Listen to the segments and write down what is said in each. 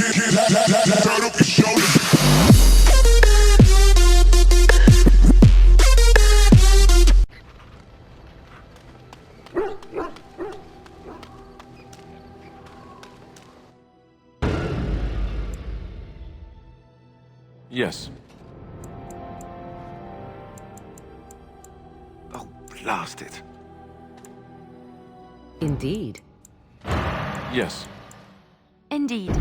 Turn up your shoulders. Yes. Oh, blast it. Indeed. Yes. Indeed.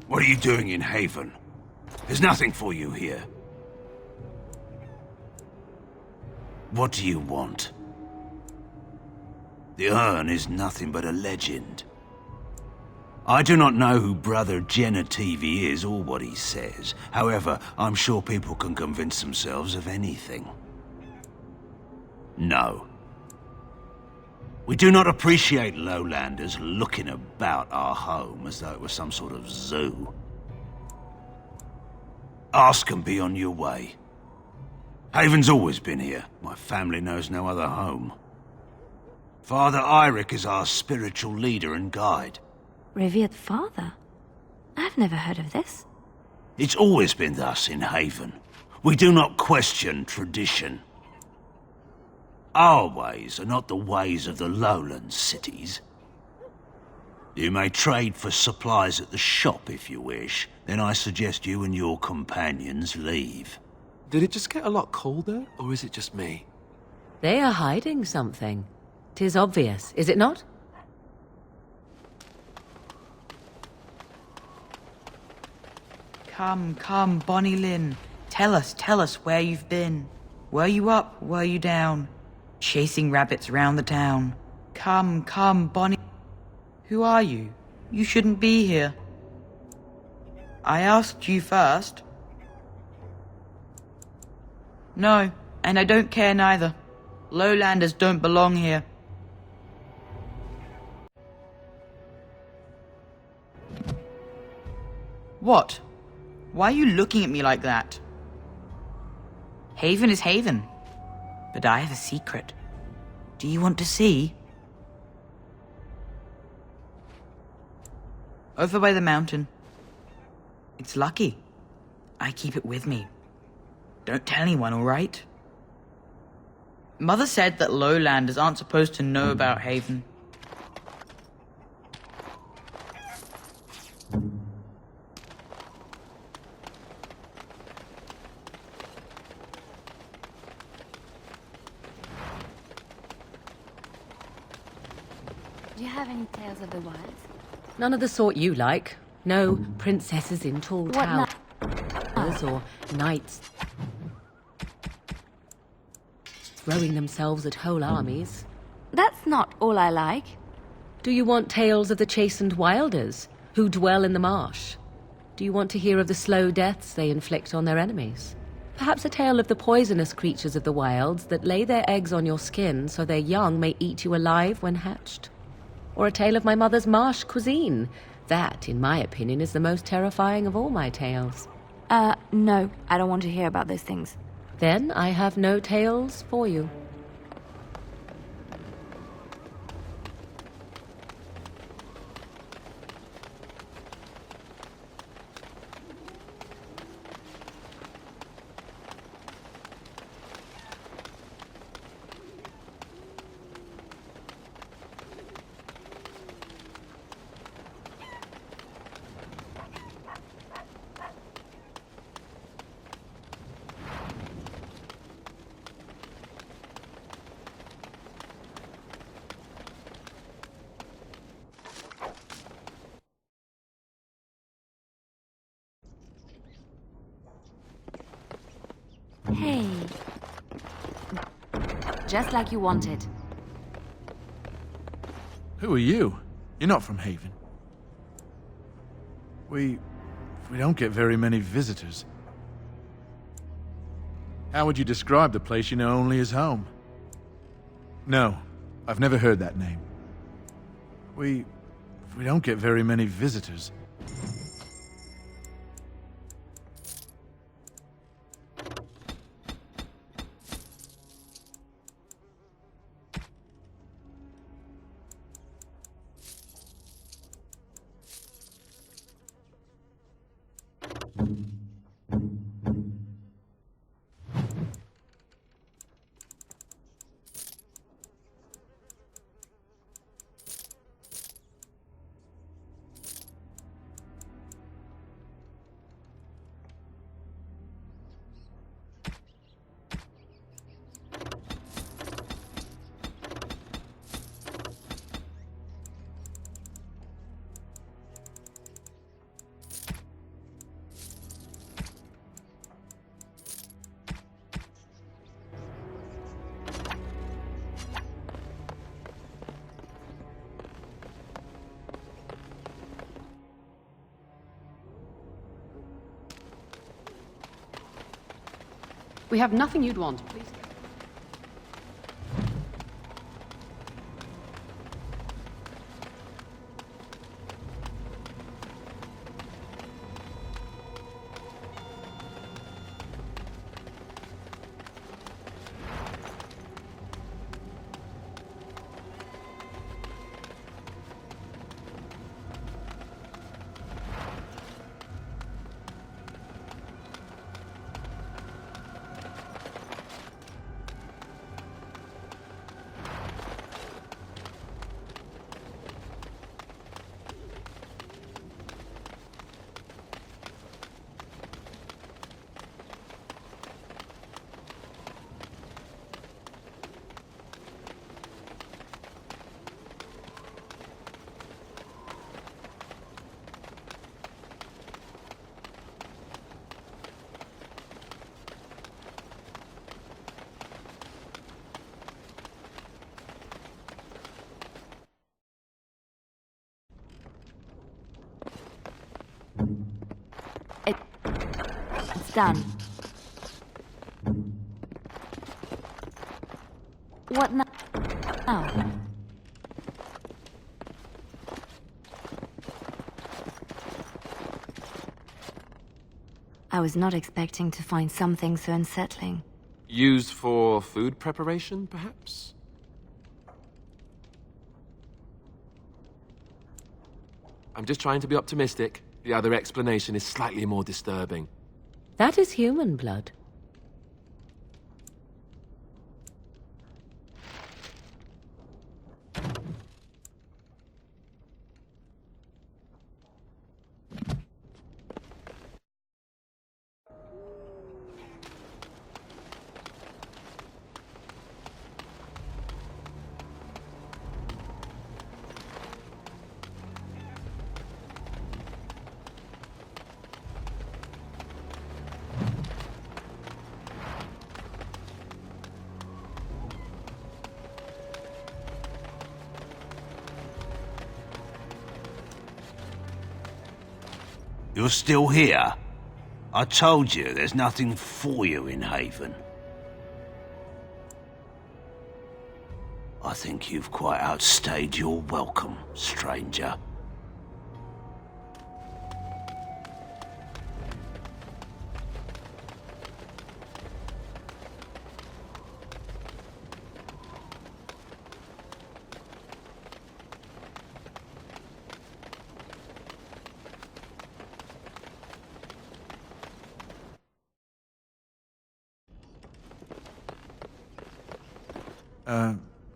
What are you doing in Haven? There's nothing for you here. What do you want? The urn is nothing but a legend. I do not know who Brother Genetivi is or what he says. However, I'm sure people can convince themselves of anything. No. We do not appreciate lowlanders looking about our home as though it was some sort of zoo. Ask and be on your way. Haven's always been here. My family knows no other home. Father Eirik is our spiritual leader and guide. Revered father? I've never heard of this. It's always been thus in Haven. We do not question tradition. Our ways are not the ways of the lowland cities. You may trade for supplies at the shop if you wish. Then I suggest you and your companions leave. Did it just get a lot colder, or is it just me? They are hiding something. 'Tis obvious, is it not? Come, Bonnie Lynn. Tell us where you've been. Were you up, were you down? Chasing rabbits round the town. Come, Bonnie. Who are you? You shouldn't be here. I asked you first. No, and I don't care neither. Lowlanders don't belong here. What? Why are you looking at me like that? Haven is Haven. But I have a secret. Do you want to see? Over by the mountain. It's lucky. I keep it with me. Don't tell anyone, all right? Mother said that lowlanders aren't supposed to know about Haven. Do you have any tales of the wilds? None of the sort you like. No princesses in tall towers or knights throwing themselves at whole armies. That's not all I like. Do you want tales of the chastened wilders who dwell in the marsh? Do you want to hear of the slow deaths they inflict on their enemies? Perhaps a tale of the poisonous creatures of the wilds that lay their eggs on your skin so their young may eat you alive when hatched? Or a tale of my mother's marsh cuisine. That, in my opinion, is the most terrifying of all my tales. No, I don't want to hear about those things. Then I have no tales for you. just like you wanted. Who are you? You're not from Haven. We don't get very many visitors. How would you describe the place you know only as home? No, I've never heard that name. We don't get very many visitors. We have nothing you'd want. Please go. It's done. What now? I was not expecting to find something so unsettling. Used for food preparation, perhaps? I'm just trying to be optimistic. The other explanation is slightly more disturbing. That is human blood. You're still here? I told you there's nothing for you in Haven. I think you've quite outstayed your welcome, stranger.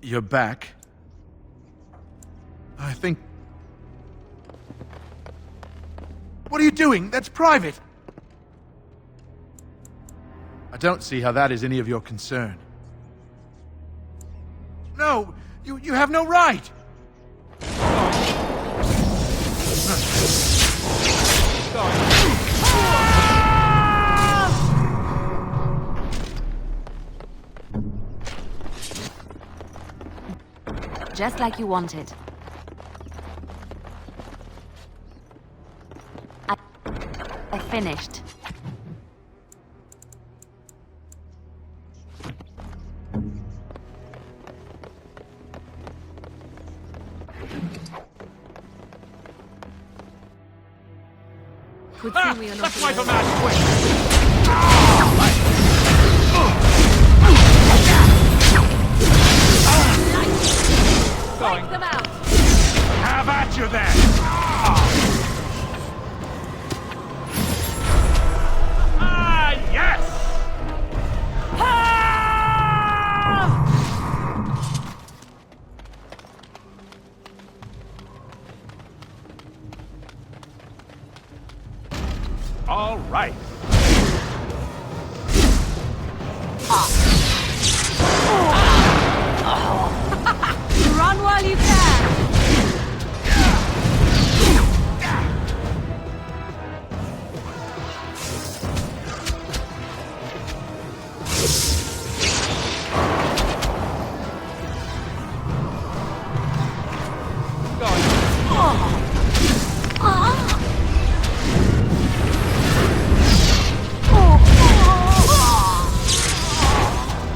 You're back. I think... What are you doing? That's private! I don't see how that is any of your concern. No! You have no right! just like you wanted. I finished. Would seem we are not Let's wipe alone. them out quick! Wipe them out! Have at you then! Ah, yes! All right. Run while you can!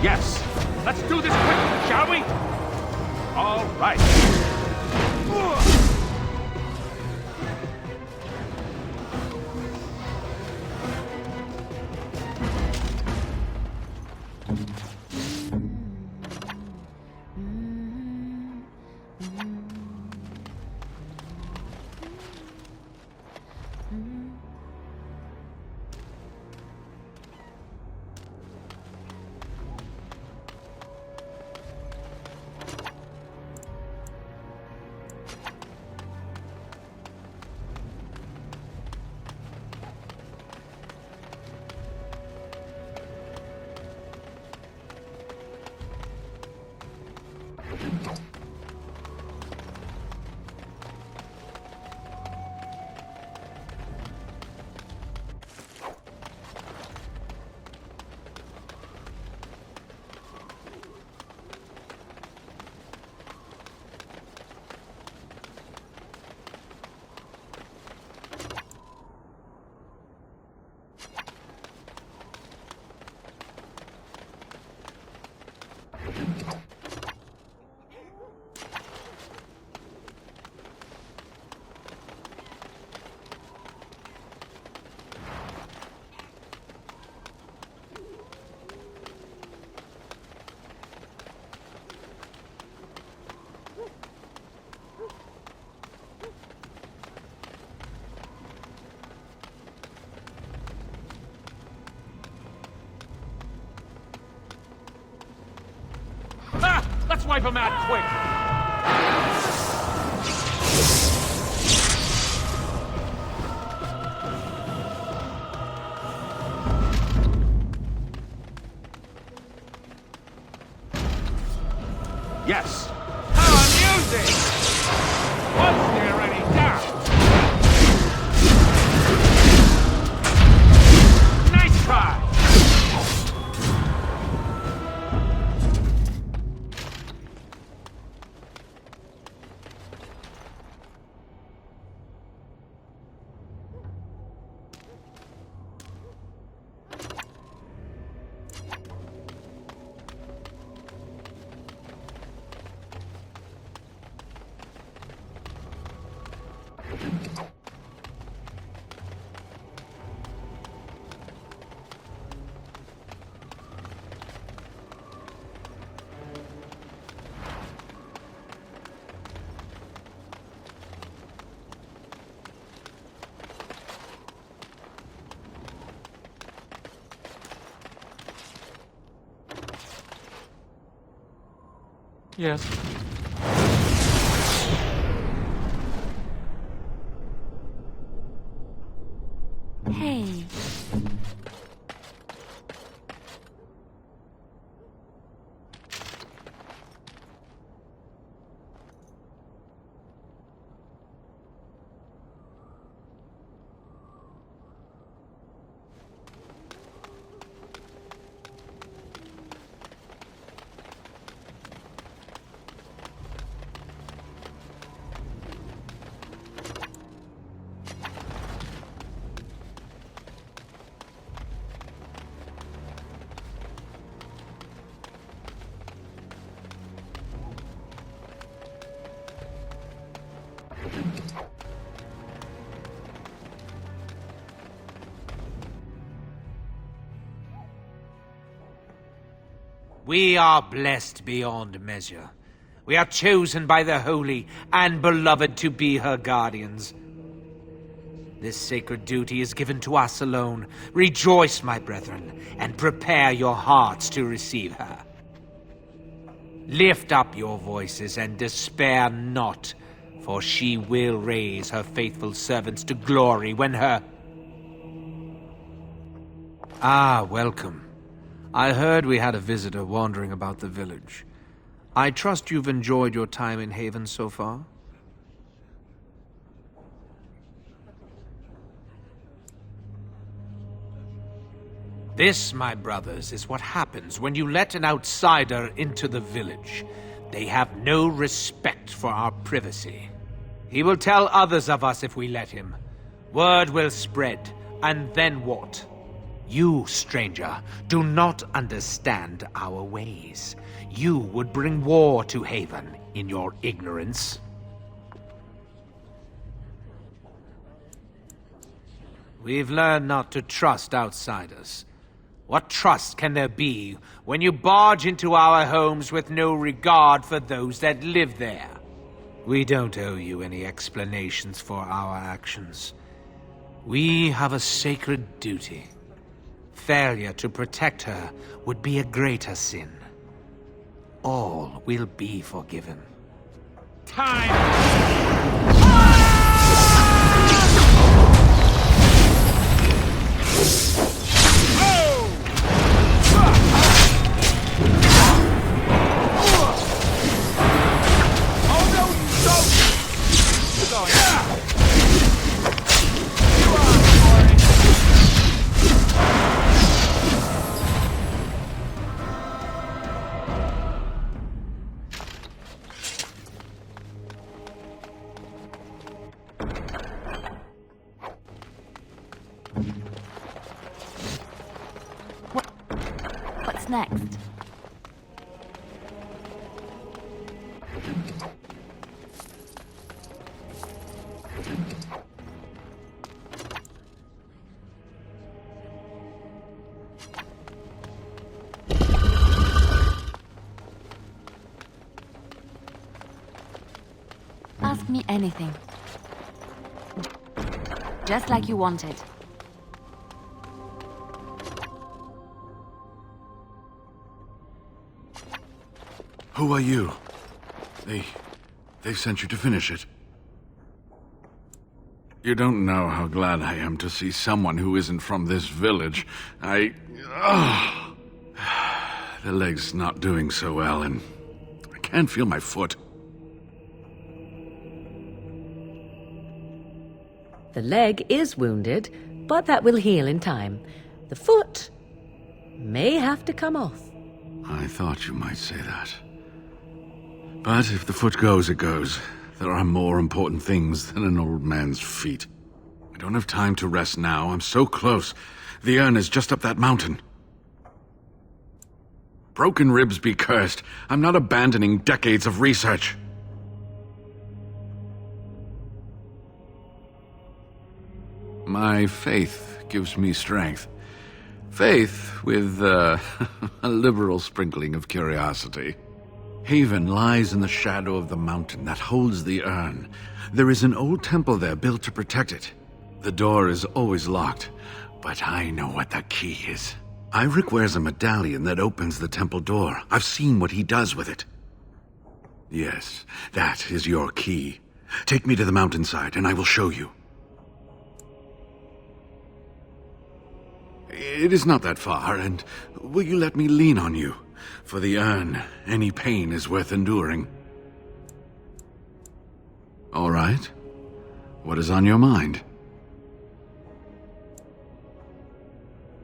Yes. Let's do this quickly, shall we? All right. Let's wipe them out quick! Yes. How amusing! Was there any doubt? Nice try! Yes. Hey. We are blessed beyond measure. We are chosen by the holy and beloved to be her guardians. This sacred duty is given to us alone. Rejoice, my brethren, and prepare your hearts to receive her. Lift up your voices and despair not, for she will raise her faithful servants to glory when her... Ah, welcome. I heard we had a visitor wandering about the village. I trust you've enjoyed your time in Haven so far? This, my brothers, is what happens when you let an outsider into the village. They have no respect for our privacy. He will tell others of us if we let him. Word will spread, and then what? You, stranger, do not understand our ways. You would bring war to Haven in your ignorance. We've learned not to trust outsiders. What trust can there be when you barge into our homes with no regard for those that live there? We don't owe you any explanations for our actions. We have a sacred duty. Failure to protect her would be a greater sin. All will be forgiven. What's next? Ask me anything. Just like you wanted. Who are you? They sent you to finish it. You don't know how glad I am to see someone who isn't from this village. The leg's not doing so well, and I can't feel my foot. The leg is wounded, but that will heal in time. The foot may have to come off. I thought you might say that. But if the foot goes, it goes. There are more important things than an old man's feet. I don't have time to rest now. I'm so close. The urn is just up that mountain. Broken ribs be cursed. I'm not abandoning decades of research. My faith gives me strength. Faith with a liberal sprinkling of curiosity. Haven lies in the shadow of the mountain that holds the urn. There is an old temple there built to protect it. The door is always locked, but I know what the key is. Iric wears a medallion that opens the temple door. I've seen what he does with it. Yes, that is your key. Take me to the mountainside and I will show you. It is not that far, and will you let me lean on you? For the urn, any pain is worth enduring. All right. What is on your mind?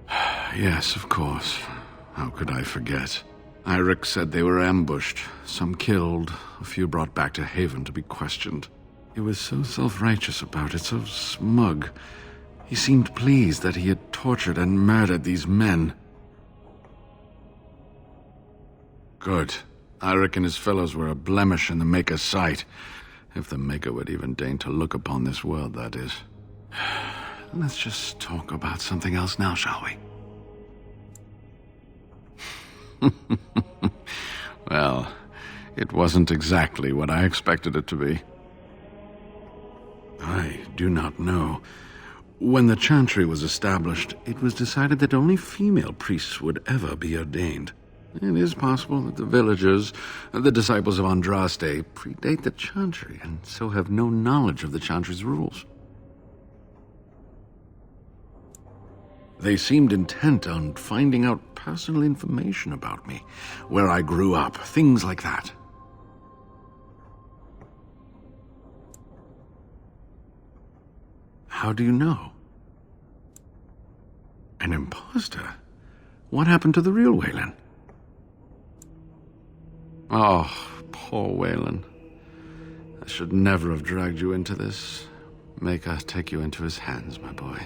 Yes, of course. How could I forget? Iric said they were ambushed, some killed, a few brought back to Haven to be questioned. He was so self-righteous about it, so smug. He seemed pleased that he had tortured and murdered these men. Good. Iric and his fellows were a blemish in the Maker's sight. If the Maker would even deign to look upon this world, that is. Let's just talk about something else now, shall we? Well, it wasn't exactly what I expected it to be. I do not know. When the chantry was established, it was decided that only female priests would ever be ordained. It is possible that the villagers, the disciples of Andraste, predate the chantry and so have no knowledge of the chantry's rules. They seemed intent on finding out personal information about me, where I grew up, things like that. How do you know? An imposter? What happened to the real Waylon? Oh, poor Waylon. I should never have dragged you into this. Maker take you into his hands, my boy.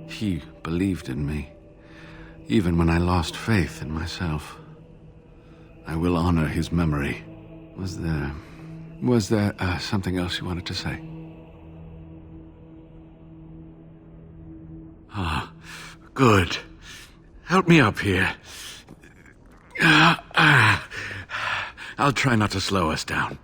He believed in me, even when I lost faith in myself. I will honor his memory. Was there something else you wanted to say? Ah, good. Help me up here. I'll try not to slow us down.